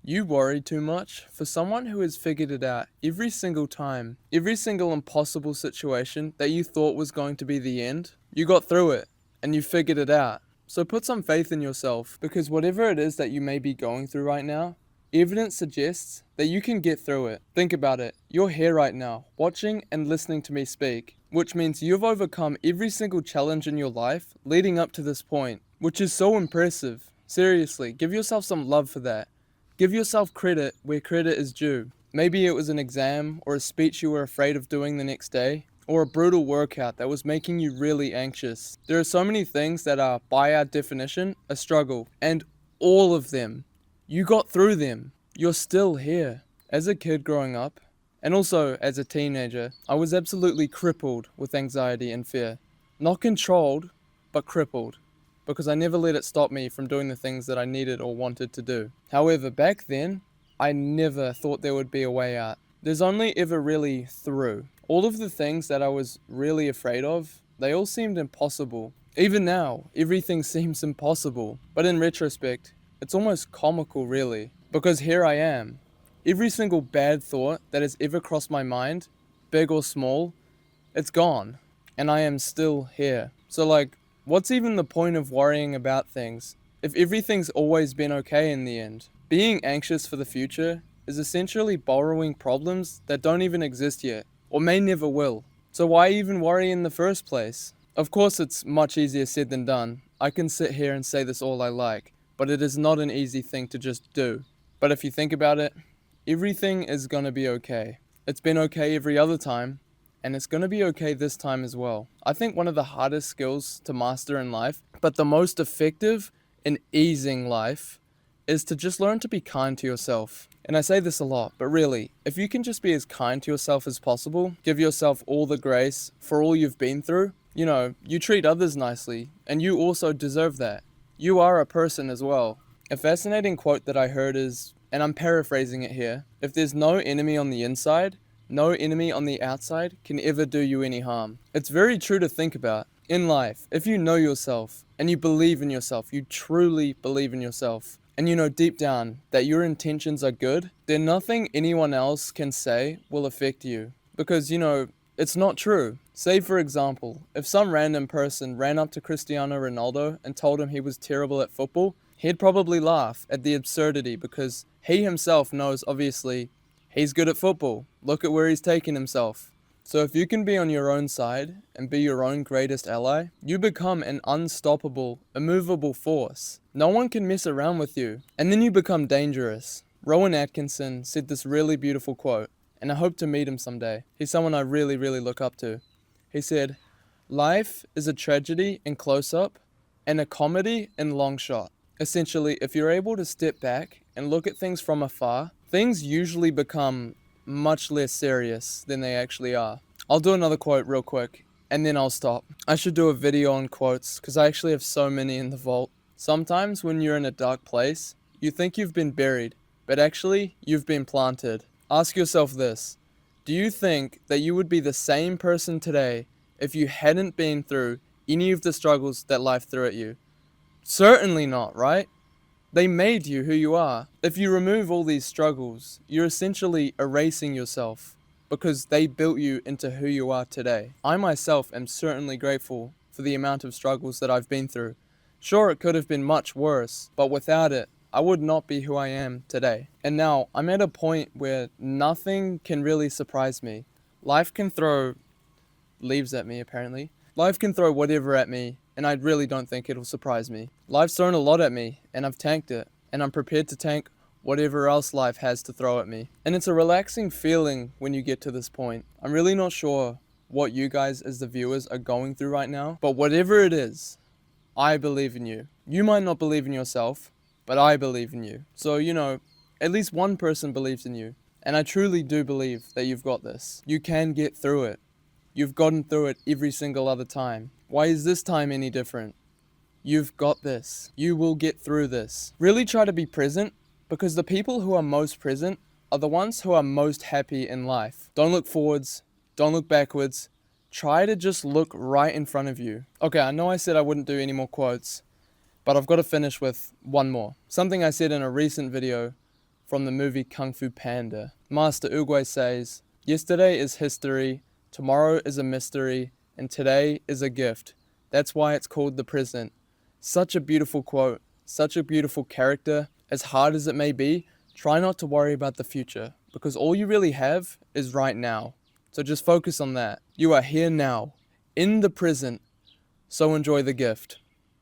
You worry too much? For someone who has figured it out every single time, every single impossible situation that you thought was going to be the end, you got through it and you figured it out. So put some faith in yourself, because whatever it is that you may be going through right now, evidence suggests that you can get through it. Think about it. You're here right now, watching and listening to me speak, which means you've overcome every single challenge in your life leading up to this point, which is so impressive. Seriously, give yourself some love for that. Give yourself credit where credit is due. Maybe it was an exam or a speech you were afraid of doing the next day, or a brutal workout that was making you really anxious. There are so many things that are, by our definition, a struggle, and all of them, you got through them. You're still here. As a kid growing up, and also as a teenager, I was absolutely crippled with anxiety and fear. Not controlled, but crippled, because I never let it stop me from doing the things that I needed or wanted to do. However, back then, I never thought there would be a way out. There's only ever really through. All of the things that I was really afraid of, they all seemed impossible. Even now, everything seems impossible. But in retrospect, it's almost comical really, because here I am. Every single bad thought that has ever crossed my mind, big or small, it's gone. And I am still here. So what's even the point of worrying about things if everything's always been okay in the end? Being anxious for the future is essentially borrowing problems that don't even exist yet, or may never will. So why even worry in the first place? Of course it's much easier said than done. I can sit here and say this all I like, but it is not an easy thing to just do. But if you think about it, everything is gonna be okay. It's been okay every other time, and it's going to be okay this time as well. I think one of the hardest skills to master in life, but the most effective in easing life, is to just learn to be kind to yourself. And I say this a lot, but really, if you can just be as kind to yourself as possible, give yourself all the grace for all you've been through, you treat others nicely, and you also deserve that. You are a person as well. A fascinating quote that I heard is, and I'm paraphrasing it here, if there's no enemy on the inside, no enemy on the outside can ever do you any harm. It's very true to think about. In life, if you know yourself, and you believe in yourself, you truly believe in yourself, and you know deep down that your intentions are good, then nothing anyone else can say will affect you. Because, it's not true. Say for example, if some random person ran up to Cristiano Ronaldo and told him he was terrible at football, he'd probably laugh at the absurdity, because he himself knows, obviously, he's good at football. Look at where he's taken himself. So if you can be on your own side and be your own greatest ally, you become an unstoppable, immovable force. No one can mess around with you. And then you become dangerous. Rowan Atkinson said this really beautiful quote, and I hope to meet him someday. He's someone I really, really look up to. He said, "Life is a tragedy in close-up and a comedy in long shot." Essentially, if you're able to step back and look at things from afar, things usually become much less serious than they actually are. I'll do another quote real quick, and then I'll stop. I should do a video on quotes, because I actually have so many in the vault. Sometimes when you're in a dark place, you think you've been buried, but actually, you've been planted. Ask yourself this: do you think that you would be the same person today if you hadn't been through any of the struggles that life threw at you? Certainly not, right? They made you who you are. If you remove all these struggles, you're essentially erasing yourself, because they built you into who you are today. I myself am certainly grateful for the amount of struggles that I've been through. Sure, it could have been much worse, but without it, I would not be who I am today. And now, I'm at a point where nothing can really surprise me. Life can throw leaves at me, apparently. Life can throw whatever at me, and I really don't think it'll surprise me. Life's thrown a lot at me, and I've tanked it, and I'm prepared to tank whatever else life has to throw at me. And it's a relaxing feeling when you get to this point. I'm really not sure what you guys as the viewers are going through right now, but whatever it is, I believe in you. You might not believe in yourself, but I believe in you. So, at least one person believes in you, and I truly do believe that you've got this. You can get through it. You've gotten through it every single other time. Why is this time any different? You've got this. You will get through this. Really try to be present, because the people who are most present are the ones who are most happy in life. Don't look forwards. Don't look backwards. Try to just look right in front of you. Okay, I know I said I wouldn't do any more quotes, but I've got to finish with one more. Something I said in a recent video from the movie Kung Fu Panda. Master Oogway says, "Yesterday is history, tomorrow is a mystery, and today is a gift. That's why it's called the present." Such a beautiful quote, such a beautiful character. As hard as it may be, try not to worry about the future, because all you really have is right now. So just focus on that. You are here now, in the present, so enjoy the gift.